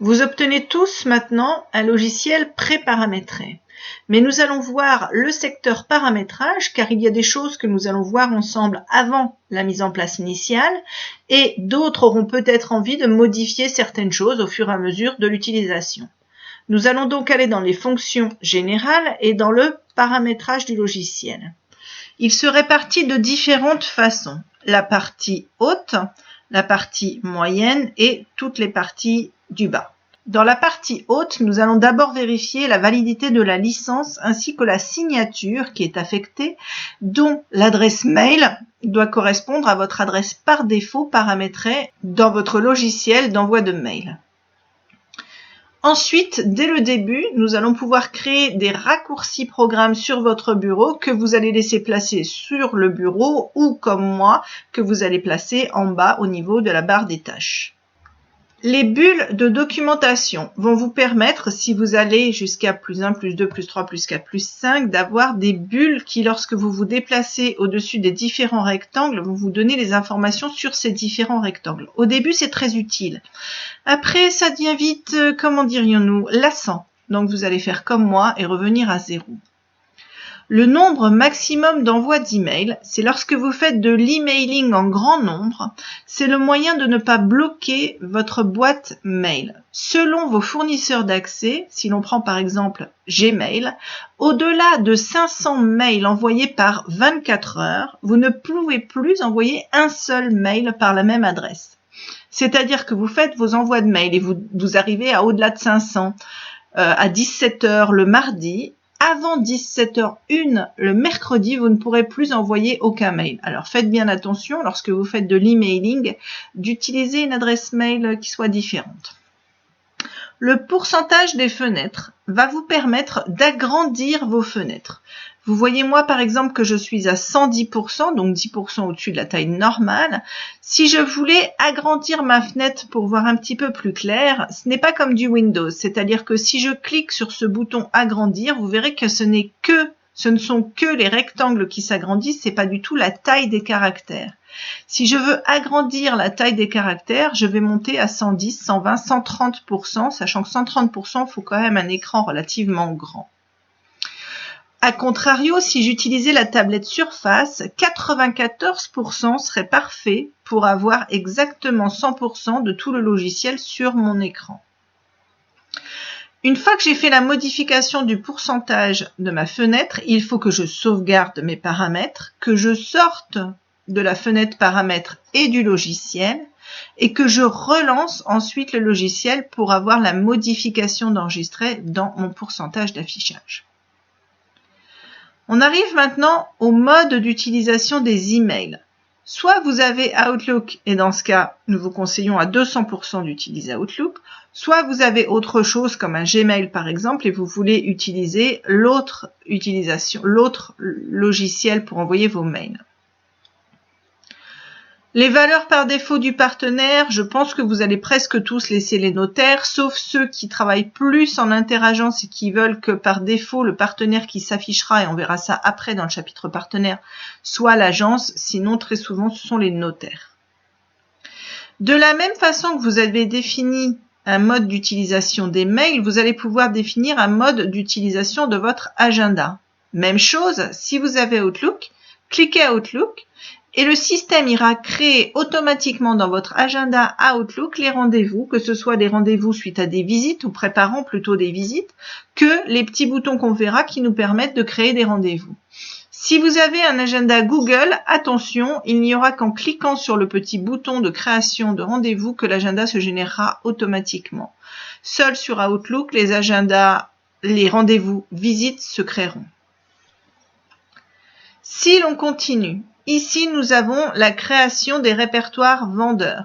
Vous obtenez tous maintenant un logiciel pré-paramétré. Mais nous allons voir le secteur paramétrage car il y a des choses que nous allons voir ensemble avant la mise en place initiale et d'autres auront peut-être envie de modifier certaines choses au fur et à mesure de l'utilisation. Nous allons donc aller dans les fonctions générales et dans le paramétrage du logiciel. Il se répartit de différentes façons. La partie haute, la partie moyenne et toutes les parties du bas. Dans la partie haute, nous allons d'abord vérifier la validité de la licence ainsi que la signature qui est affectée, dont l'adresse mail doit correspondre à votre adresse par défaut paramétrée dans votre logiciel d'envoi de mail. Ensuite, dès le début, nous allons pouvoir créer des raccourcis programmes sur votre bureau que vous allez laisser placer sur le bureau ou, comme moi, que vous allez placer en bas au niveau de la barre des tâches. Les bulles de documentation vont vous permettre, si vous allez jusqu'à +1, +2, +3, +4, +5, d'avoir des bulles qui, lorsque vous vous déplacez au-dessus des différents rectangles, vont vous donner les informations sur ces différents rectangles. Au début, c'est très utile. Après, ça devient vite, comment dirions-nous, lassant. Donc, vous allez faire comme moi et revenir à 0. Le nombre maximum d'envoi d'email, c'est lorsque vous faites de l'emailing en grand nombre, c'est le moyen de ne pas bloquer votre boîte mail. Selon vos fournisseurs d'accès, si l'on prend par exemple Gmail, au-delà de 500 mails envoyés par 24 heures, vous ne pouvez plus envoyer un seul mail par la même adresse. C'est-à-dire que vous faites vos envois de mail et vous arrivez à au-delà de 500 à 17 heures le mardi. Avant 17h01 le mercredi, vous ne pourrez plus envoyer aucun mail. Alors faites bien attention lorsque vous faites de l'emailing d'utiliser une adresse mail qui soit différente. Le pourcentage des fenêtres va vous permettre d'agrandir vos fenêtres. Vous voyez moi par exemple que je suis à 110%, donc 10% au-dessus de la taille normale. Si je voulais agrandir ma fenêtre pour voir un petit peu plus clair, ce n'est pas comme du Windows. C'est-à-dire que si je clique sur ce bouton agrandir, vous verrez que ce ne sont que les rectangles qui s'agrandissent, c'est pas du tout la taille des caractères. Si je veux agrandir la taille des caractères, je vais monter à 110, 120, 130%, sachant que 130%, il faut quand même un écran relativement grand. A contrario, si j'utilisais la tablette Surface, 94% serait parfait pour avoir exactement 100% de tout le logiciel sur mon écran. Une fois que j'ai fait la modification du pourcentage de ma fenêtre, il faut que je sauvegarde mes paramètres, que je sorte de la fenêtre paramètres et du logiciel et que je relance ensuite le logiciel pour avoir la modification d'enregistrer dans mon pourcentage d'affichage. On arrive maintenant au mode d'utilisation des emails. Soit vous avez Outlook, et dans ce cas, nous vous conseillons à 200% d'utiliser Outlook, soit vous avez autre chose comme un Gmail par exemple, et vous voulez utiliser l'autre logiciel pour envoyer vos mails. Les valeurs par défaut du partenaire, je pense que vous allez presque tous laisser les notaires, sauf ceux qui travaillent plus en interagence et qui veulent que par défaut le partenaire qui s'affichera, et on verra ça après dans le chapitre partenaire, soit l'agence, sinon très souvent ce sont les notaires. De la même façon que vous avez défini un mode d'utilisation des mails, vous allez pouvoir définir un mode d'utilisation de votre agenda. Même chose, si vous avez Outlook, cliquez à Outlook, et le système ira créer automatiquement dans votre agenda Outlook les rendez-vous, que ce soit des rendez-vous suite à des visites ou préparant plutôt des visites, que les petits boutons qu'on verra qui nous permettent de créer des rendez-vous. Si vous avez un agenda Google, attention, il n'y aura qu'en cliquant sur le petit bouton de création de rendez-vous que l'agenda se générera automatiquement. Seul sur Outlook, les rendez-vous visites se créeront. Si l'on continue, ici, nous avons la création des répertoires vendeurs.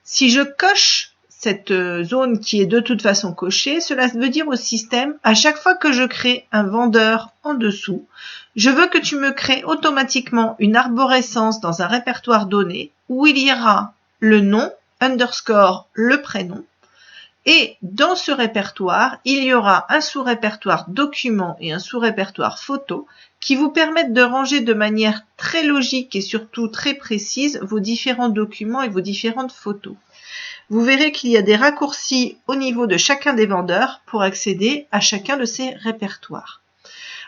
Si je coche cette zone qui est de toute façon cochée, cela veut dire au système, à chaque fois que je crée un vendeur en dessous, je veux que tu me crées automatiquement une arborescence dans un répertoire donné où il y aura le nom, underscore le prénom, Et dans ce répertoire, il y aura un sous-répertoire documents et un sous-répertoire photos qui vous permettent de ranger de manière très logique et surtout très précise vos différents documents et vos différentes photos. Vous verrez qu'il y a des raccourcis au niveau de chacun des vendeurs pour accéder à chacun de ces répertoires.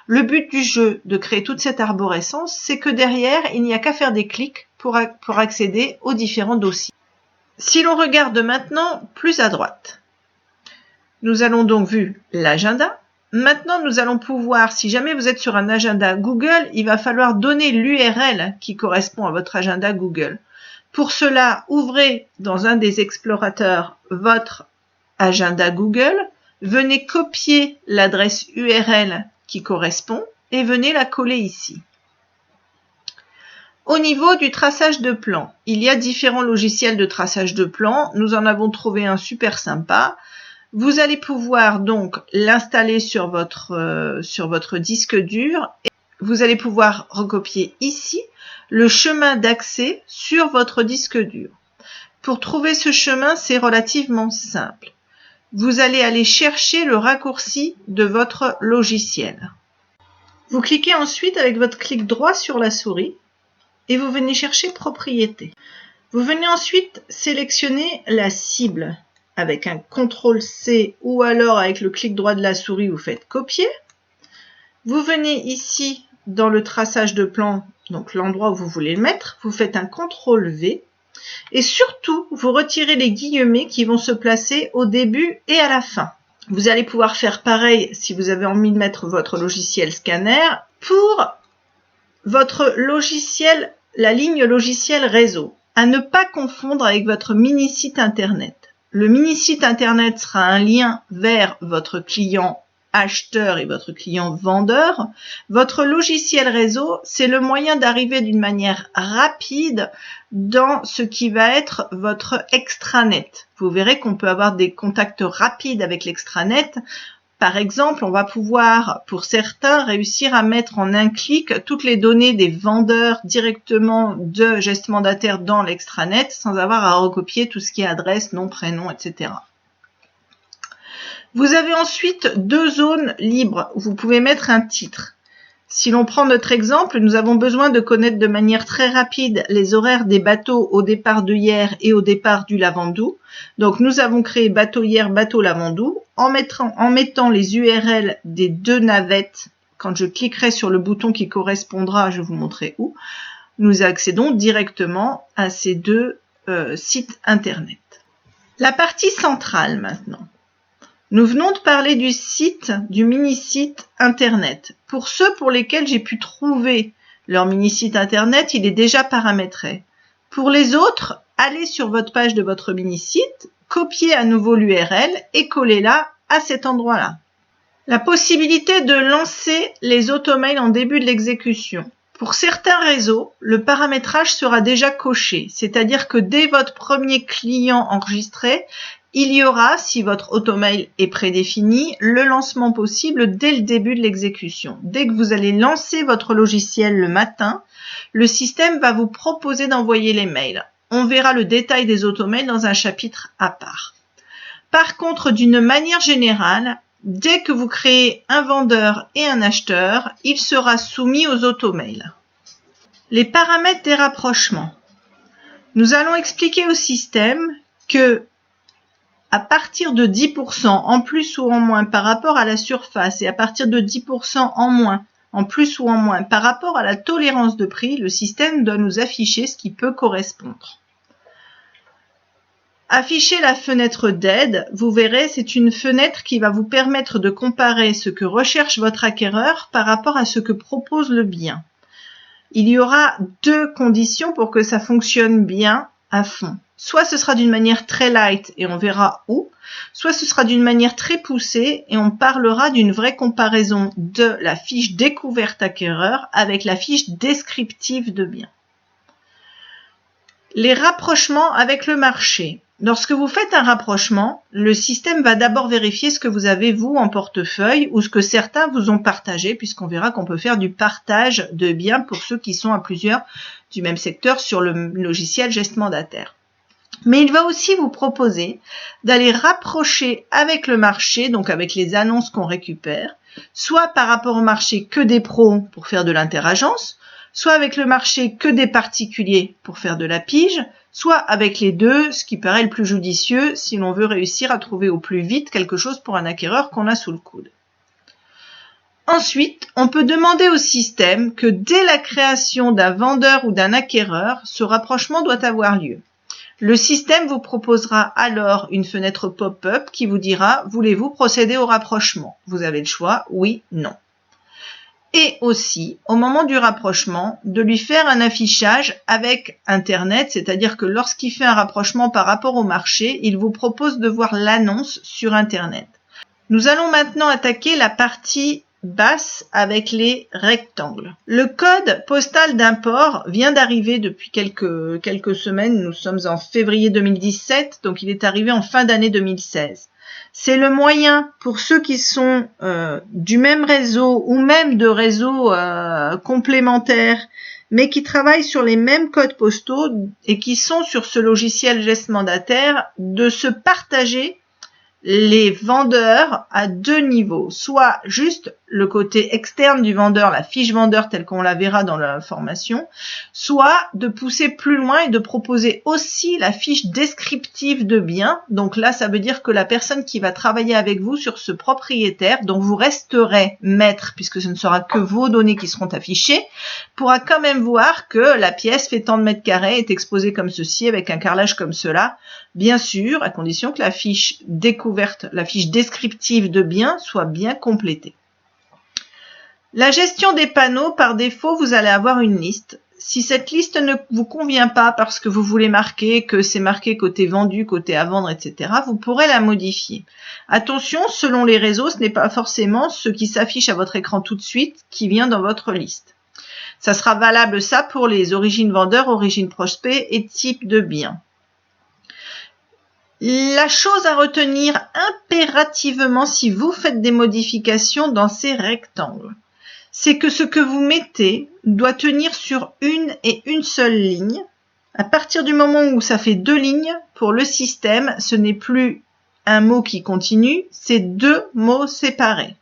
Le but du jeu de créer toute cette arborescence, c'est que derrière, il n'y a qu'à faire des clics pour accéder aux différents dossiers. Si l'on regarde maintenant plus à droite, nous allons donc vu l'agenda. Maintenant, nous allons pouvoir, si jamais vous êtes sur un agenda Google, il va falloir donner l'URL qui correspond à votre agenda Google. Pour cela, ouvrez dans un des explorateurs votre agenda Google, venez copier l'adresse URL qui correspond et venez la coller ici. Au niveau du traçage de plan, il y a différents logiciels de traçage de plan. Nous en avons trouvé un super sympa. Vous allez pouvoir donc l'installer sur votre disque dur et vous allez pouvoir recopier ici le chemin d'accès sur votre disque dur. Pour trouver ce chemin, c'est relativement simple. Vous allez aller chercher le raccourci de votre logiciel. Vous cliquez ensuite avec votre clic droit sur la souris et vous venez chercher Propriétés. Vous venez ensuite sélectionner la cible avec un CTRL-C ou alors avec le clic droit de la souris, vous faites Copier. Vous venez ici dans le traçage de plan, donc l'endroit où vous voulez le mettre, vous faites un CTRL-V et surtout, vous retirez les guillemets qui vont se placer au début et à la fin. Vous allez pouvoir faire pareil si vous avez envie de mettre votre logiciel scanner pour votre logiciel, la ligne logiciel réseau, à ne pas confondre avec votre mini-site internet. Le mini-site internet sera un lien vers votre client acheteur et votre client vendeur. Votre logiciel réseau, c'est le moyen d'arriver d'une manière rapide dans ce qui va être votre extranet. Vous verrez qu'on peut avoir des contacts rapides avec l'extranet. Par exemple, on va pouvoir, pour certains, réussir à mettre en un clic toutes les données des vendeurs directement de Geste Mandataire dans l'extranet sans avoir à recopier tout ce qui est adresse, nom, prénom, etc. Vous avez ensuite deux zones libres où vous pouvez mettre un titre. Si l'on prend notre exemple, nous avons besoin de connaître de manière très rapide les horaires des bateaux au départ de Hyères et au départ du Lavandou. Donc nous avons créé bateau Hyères, bateau Lavandou en mettant les URL des deux navettes. Quand je cliquerai sur le bouton qui correspondra, je vous montrerai où, nous accédons directement à ces deux sites internet. La partie centrale maintenant. Nous venons de parler du site, du mini-site internet. Pour ceux pour lesquels j'ai pu trouver leur mini-site internet, il est déjà paramétré. Pour les autres, allez sur votre page de votre mini-site, copiez à nouveau l'URL et collez-la à cet endroit-là. La possibilité de lancer les automails en début de l'exécution. Pour certains réseaux, le paramétrage sera déjà coché, c'est-à-dire que dès votre premier client enregistré, il y aura, si votre automail est prédéfini, le lancement possible dès le début de l'exécution. Dès que vous allez lancer votre logiciel le matin, le système va vous proposer d'envoyer les mails. On verra le détail des automails dans un chapitre à part. Par contre, d'une manière générale, dès que vous créez un vendeur et un acheteur, il sera soumis aux automails. Les paramètres des rapprochements. Nous allons expliquer au système que à partir de 10% en plus ou en moins par rapport à la surface et à partir de 10% en moins, en plus ou en moins par rapport à la tolérance de prix, le système doit nous afficher ce qui peut correspondre. Afficher la fenêtre d'aide, vous verrez, c'est une fenêtre qui va vous permettre de comparer ce que recherche votre acquéreur par rapport à ce que propose le bien. Il y aura deux conditions pour que ça fonctionne bien à fond. Soit ce sera d'une manière très light et on verra où, soit ce sera d'une manière très poussée et on parlera d'une vraie comparaison de la fiche découverte acquéreur avec la fiche descriptive de bien. Les rapprochements avec le marché. Lorsque vous faites un rapprochement, le système va d'abord vérifier ce que vous avez vous en portefeuille ou ce que certains vous ont partagé, puisqu'on verra qu'on peut faire du partage de biens pour ceux qui sont à plusieurs du même secteur sur le logiciel Geste Mandataire. Mais il va aussi vous proposer d'aller rapprocher avec le marché, donc avec les annonces qu'on récupère, soit par rapport au marché que des pros pour faire de l'interagence, soit avec le marché que des particuliers pour faire de la pige, soit avec les deux, ce qui paraît le plus judicieux si l'on veut réussir à trouver au plus vite quelque chose pour un acquéreur qu'on a sous le coude. Ensuite, on peut demander au système que dès la création d'un vendeur ou d'un acquéreur, ce rapprochement doit avoir lieu. Le système vous proposera alors une fenêtre pop-up qui vous dira « Voulez-vous procéder au rapprochement ?» Vous avez le choix « Oui »,« Non ». Et aussi, au moment du rapprochement, de lui faire un affichage avec Internet, c'est-à-dire que lorsqu'il fait un rapprochement par rapport au marché, il vous propose de voir l'annonce sur Internet. Nous allons maintenant attaquer la partie basse avec les rectangles. Le code postal d'import vient d'arriver depuis quelques semaines. Nous sommes en février 2017, donc il est arrivé en fin d'année 2016. C'est le moyen pour ceux qui sont du même réseau ou même de réseaux complémentaires, mais qui travaillent sur les mêmes codes postaux et qui sont sur ce logiciel geste mandataire, de se partager les vendeurs à deux niveaux, soit juste le côté externe du vendeur, la fiche vendeur telle qu'on la verra dans la formation, soit de pousser plus loin et de proposer aussi la fiche descriptive de bien. Donc là, ça veut dire que la personne qui va travailler avec vous sur ce propriétaire, dont vous resterez maître, puisque ce ne sera que vos données qui seront affichées, pourra quand même voir que la pièce fait tant de mètres carrés, est exposée comme ceci, avec un carrelage comme cela, bien sûr, à condition que la fiche découverte, la fiche descriptive de bien soit bien complétée. La gestion des panneaux, par défaut, vous allez avoir une liste. Si cette liste ne vous convient pas parce que vous voulez marquer que c'est marqué côté vendu, côté à vendre, etc., vous pourrez la modifier. Attention, selon les réseaux, ce n'est pas forcément ce qui s'affiche à votre écran tout de suite qui vient dans votre liste. Ça sera valable ça pour les origines vendeurs, origines prospects et types de biens. La chose à retenir impérativement si vous faites des modifications dans ces rectangles, c'est que ce que vous mettez doit tenir sur une et une seule ligne. À partir du moment où ça fait deux lignes, pour le système, ce n'est plus un mot qui continue, c'est deux mots séparés.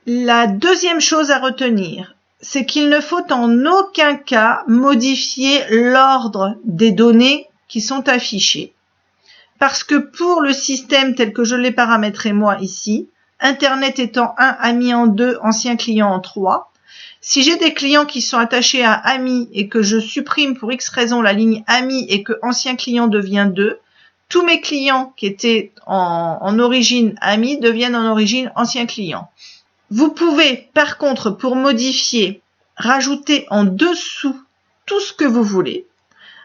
La deuxième chose à retenir, c'est qu'il ne faut en aucun cas modifier l'ordre des données qui sont affichées. Parce que pour le système tel que je l'ai paramétré moi ici, Internet étant 1, ami en 2, ancien client en 3, si j'ai des clients qui sont attachés à ami et que je supprime pour X raison la ligne ami et que ancien client devient 2, tous mes clients qui étaient en origine ami deviennent en origine ancien client. Vous pouvez par contre pour modifier, rajouter en dessous tout ce que vous voulez.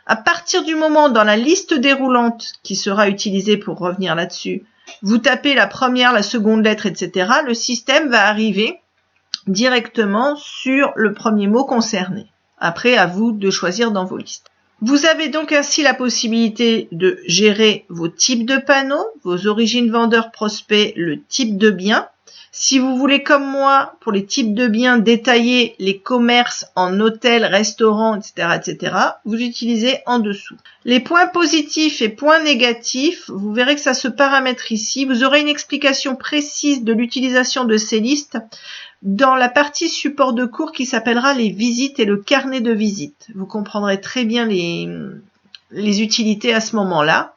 À partir du moment dans la liste déroulante qui sera utilisée pour revenir là-dessus, vous tapez la première, la seconde lettre, etc. Le système va arriver directement sur le premier mot concerné. Après, à vous de choisir dans vos listes. Vous avez donc ainsi la possibilité de gérer vos types de panneaux, vos origines vendeurs prospects, le type de bien. Si vous voulez, comme moi, pour les types de biens, détailler les commerces en hôtel, restaurant, etc., etc., vous utilisez en dessous. Les points positifs et points négatifs, vous verrez que ça se paramètre ici. Vous aurez une explication précise de l'utilisation de ces listes dans la partie support de cours qui s'appellera les visites et le carnet de visites. Vous comprendrez très bien les utilités à ce moment-là.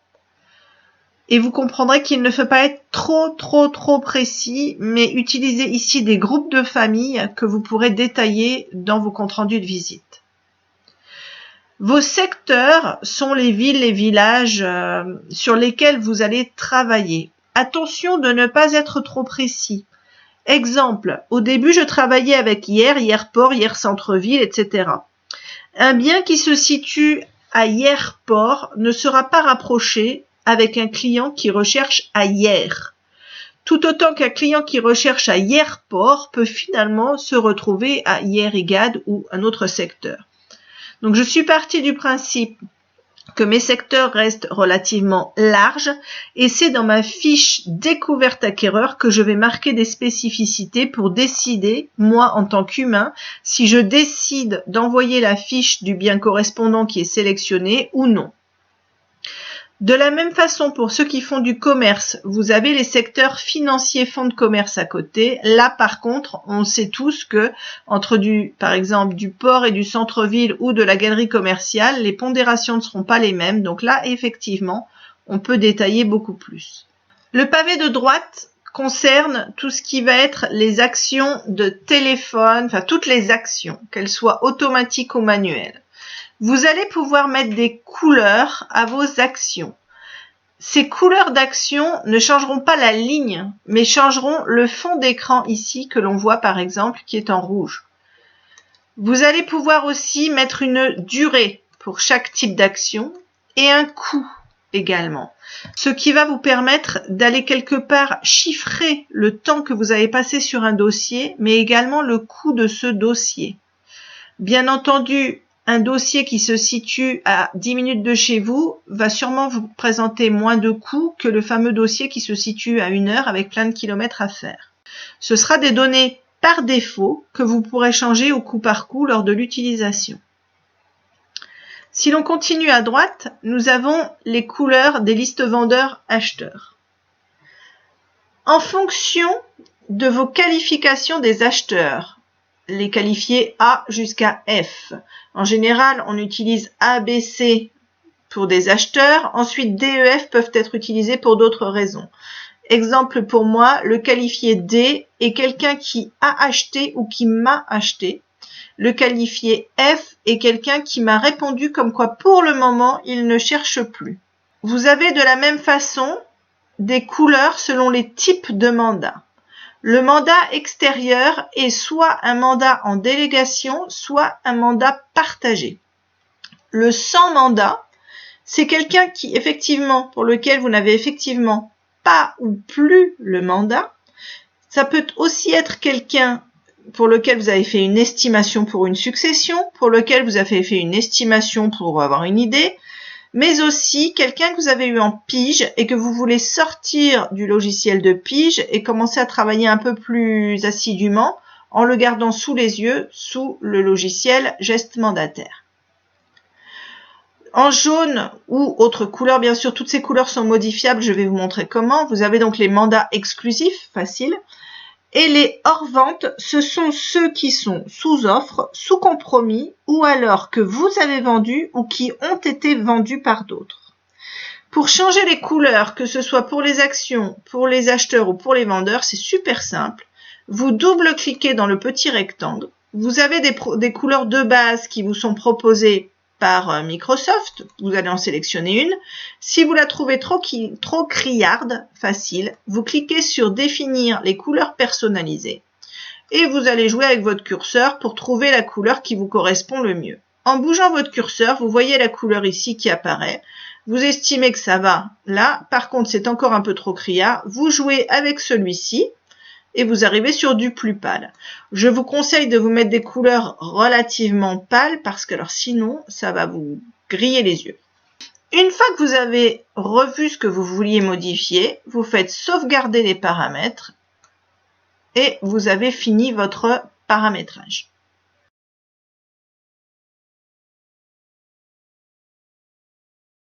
Et vous comprendrez qu'il ne faut pas être trop précis, mais utiliser ici des groupes de familles que vous pourrez détailler dans vos comptes rendus de visite. Vos secteurs sont les villes, les villages sur lesquels vous allez travailler. Attention de ne pas être trop précis. Exemple, au début je travaillais avec hier port, hier centre-ville, etc. Un bien qui se situe à hier port ne sera pas rapproché avec un client qui recherche à hier. Tout autant qu'un client qui recherche à hier port peut finalement se retrouver à hier Igad ou un autre secteur. Donc je suis partie du principe que mes secteurs restent relativement larges et c'est dans ma fiche découverte acquéreur que je vais marquer des spécificités pour décider, moi en tant qu'humain, si je décide d'envoyer la fiche du bien correspondant qui est sélectionné ou non. De la même façon, pour ceux qui font du commerce, vous avez les secteurs financiers, fonds de commerce à côté. Là, par contre, on sait tous que entre par exemple, du port et du centre-ville ou de la galerie commerciale, les pondérations ne seront pas les mêmes. Donc là, effectivement, on peut détailler beaucoup plus. Le pavé de droite concerne tout ce qui va être les actions de téléphone, enfin toutes les actions, qu'elles soient automatiques ou manuelles. Vous allez pouvoir mettre des couleurs à vos actions. Ces couleurs d'action ne changeront pas la ligne, mais changeront le fond d'écran ici que l'on voit par exemple qui est en rouge. Vous allez pouvoir aussi mettre une durée pour chaque type d'action et un coût également. Ce qui va vous permettre d'aller quelque part chiffrer le temps que vous avez passé sur un dossier, mais également le coût de ce dossier. Bien entendu, un dossier qui se situe à 10 minutes de chez vous va sûrement vous présenter moins de coûts que le fameux dossier qui se situe à 1 heure avec plein de kilomètres à faire. Ce sera des données par défaut que vous pourrez changer au coup par coup lors de l'utilisation. Si l'on continue à droite, nous avons les couleurs des listes vendeurs-acheteurs. En fonction de vos qualifications des acheteurs, les qualifier A jusqu'à F. En général, on utilise A, B, C pour des acheteurs. Ensuite, D, E, F peuvent être utilisés pour d'autres raisons. Exemple pour moi, le qualifié D est quelqu'un qui a acheté ou qui m'a acheté. Le qualifié F est quelqu'un qui m'a répondu comme quoi pour le moment, il ne cherche plus. Vous avez de la même façon des couleurs selon les types de mandats. Le mandat extérieur est soit un mandat en délégation, soit un mandat partagé. Le sans mandat, c'est quelqu'un qui effectivement, pour lequel vous n'avez effectivement pas ou plus le mandat. Ça peut aussi être quelqu'un pour lequel vous avez fait une estimation pour une succession, pour lequel vous avez fait une estimation pour avoir une idée, mais aussi quelqu'un que vous avez eu en pige et que vous voulez sortir du logiciel de pige et commencer à travailler un peu plus assidûment en le gardant sous les yeux, sous le logiciel geste mandataire. En jaune ou autre couleur, bien sûr, toutes ces couleurs sont modifiables, je vais vous montrer comment. Vous avez donc les mandats exclusifs, faciles. Et les hors-vente, ce sont ceux qui sont sous offre, sous compromis, ou alors que vous avez vendus ou qui ont été vendus par d'autres. Pour changer les couleurs, que ce soit pour les actions, pour les acheteurs ou pour les vendeurs, c'est super simple. Vous double-cliquez dans le petit rectangle. Vous avez des couleurs de base qui vous sont proposées par Microsoft, vous allez en sélectionner une. Si vous la trouvez trop criarde, facile, vous cliquez sur définir les couleurs personnalisées et vous allez jouer avec votre curseur pour trouver la couleur qui vous correspond le mieux. En bougeant votre curseur, vous voyez la couleur ici qui apparaît. Vous estimez que ça va là, par contre c'est encore un peu trop criard, vous jouez avec celui-ci et vous arrivez sur du plus pâle. Je vous conseille de vous mettre des couleurs relativement pâles parce que alors sinon, ça va vous griller les yeux. Une fois que vous avez revu ce que vous vouliez modifier, vous faites sauvegarder les paramètres et vous avez fini votre paramétrage.